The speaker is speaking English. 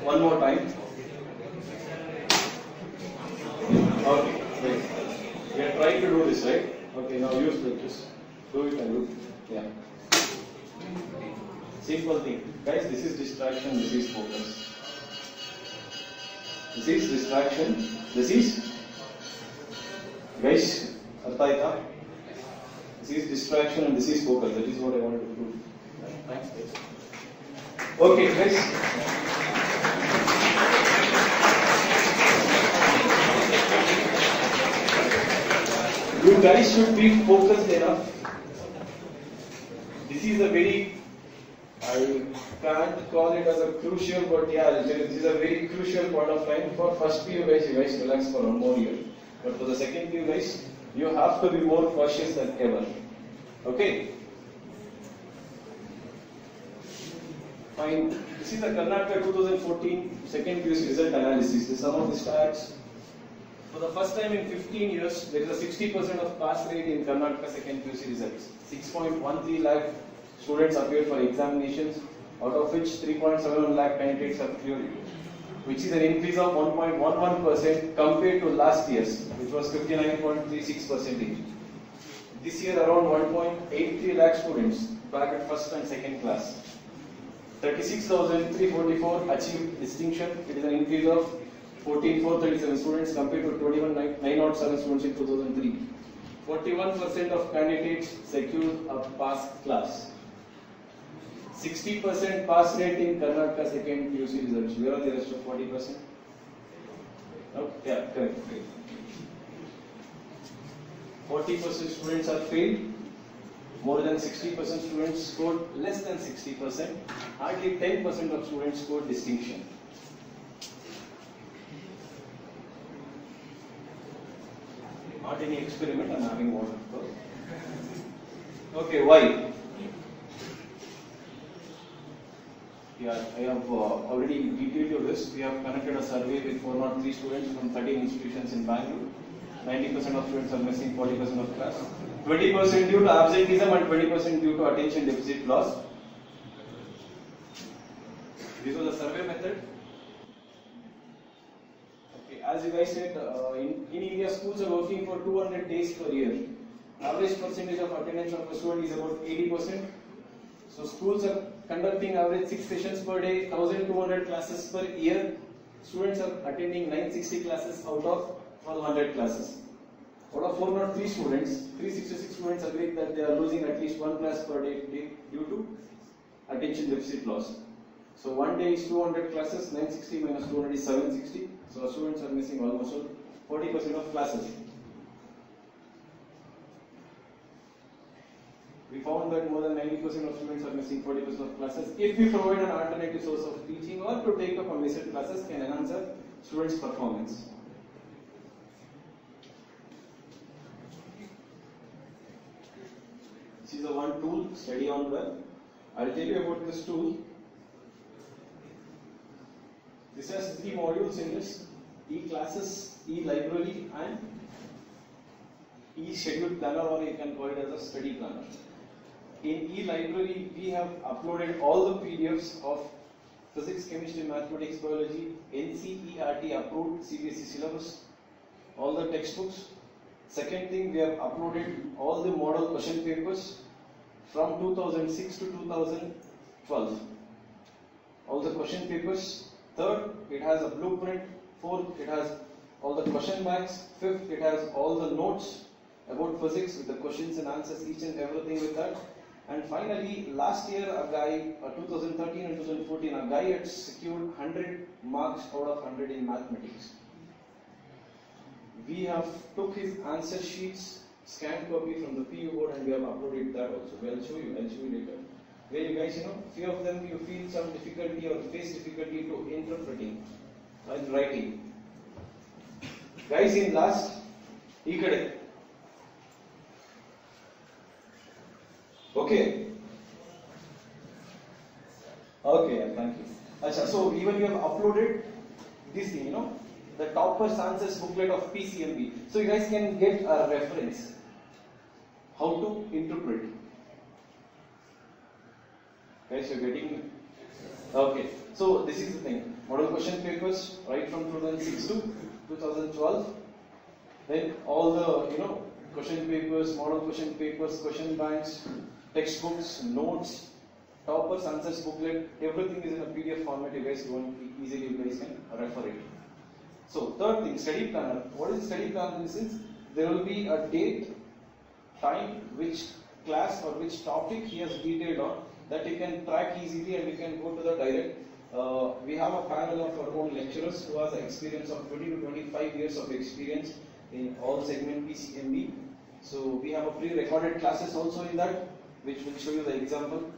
One more time. Okay, right. We are trying to do this, right? Okay, now use this. Do it and look. Yeah. Simple thing. Guys, this is distraction, this is focus. This is distraction, this is. Guys, artha. This is distraction and this is focus. That is what I wanted to prove. Thanks, guys. Okay, guys. You guys should be focused enough. This is a very, I can't call it as a crucial, but yeah, this is a very crucial point of time. For first PU guys, you guys relax for one more year. But for the second PU guys, you have to be more cautious than ever. Okay? Fine. This is the Karnataka 2014 second PUC result analysis. This is some of the stats. For the first time in 15 years, there is a 60% of pass rate in Karnataka second PUC results. 6.13 lakh students appeared for examinations, out of which 3.71 lakh candidates have cleared it, which is an increase of 1.11% compared to last year's, which was 59.36%. This year, around 1.83 lakh students back at first and second class. 36,344 achieved distinction. It is an increase of 14,437 students compared to 21,907 students in 2003. 41% of candidates secured a pass class. 60% pass rate in Karnataka second PUC results. Where are the rest of 40%? No? Yeah, correct. 40% students are failed. More than 60% students scored less than 60%. Hardly 10% of students scored distinction. Not any experiment, I'm having one of course. Okay, why? Yeah, I have already detailed you this. We have conducted a survey with 403 students from 13 institutions in Bangalore. 90% of students are missing 40% of class. 20% due to absenteeism and 20% due to attention deficit loss. This was a survey method. Okay, as you guys said, in India schools are working for 200 days per year. Average percentage of attendance of a student is about 80%. So schools are conducting average 6 sessions per day, 1200 classes per year. Students are attending 960 classes out of 1200 classes. Out of 403 students, 366 students agreed that they are losing at least one class per day due to attention deficit loss. So one day is 200 classes, 960 minus 200 is 760. So students are missing almost 40% of classes. We found that more than 90% of students are missing 40% of classes. If we provide an alternative source of teaching or to take up a missed classes can enhance a student's performance. This is the one tool, Study on Well. I'll tell you about this tool. This has 3 modules in this: e-classes, e-library and e-schedule planner, or you can call it as a study planner. In e-library, we have uploaded all the PDFs of physics, chemistry, mathematics, biology, NCERT approved CBSE syllabus, all the textbooks. Second thing, we have uploaded all the model question papers from 2006 to 2012. All the question papers. Third, it has a blueprint. Fourth, it has all the question banks. Fifth, it has all the notes about physics with the questions and answers, each and everything with that. And finally, last year, a guy, 2013 and 2014, a guy had secured 100 marks out of 100 in mathematics. We have took his answer sheets, scanned copy from the PU board, and we have uploaded that also. I'll show you later. Where you guys, few of them you feel some difficulty or face difficulty to interpreting and writing. Guys, in last, ikade. Okay. Okay, thank you. Achha, so even you have uploaded this thing, the topper's answers booklet of PCMB. So you guys can get a reference how to interpret. Guys, you're getting. Okay. So this is the thing. model question papers right from 2006 to 2012. Then all the question papers, model question papers, question banks, textbooks, notes, toppers, answers booklet, everything is in a PDF format. You guys don't easily you guys can refer it. So third thing, study planner. What is study planner in the sense? There will be a date, time, which class or which topic he has detailed on, that you can track easily and you can go to the direct. We have a panel of our own lecturers who has an experience of 20 to 25 years of experience in all segment PCMB. So we have a pre-recorded classes also in that, which will show you the example.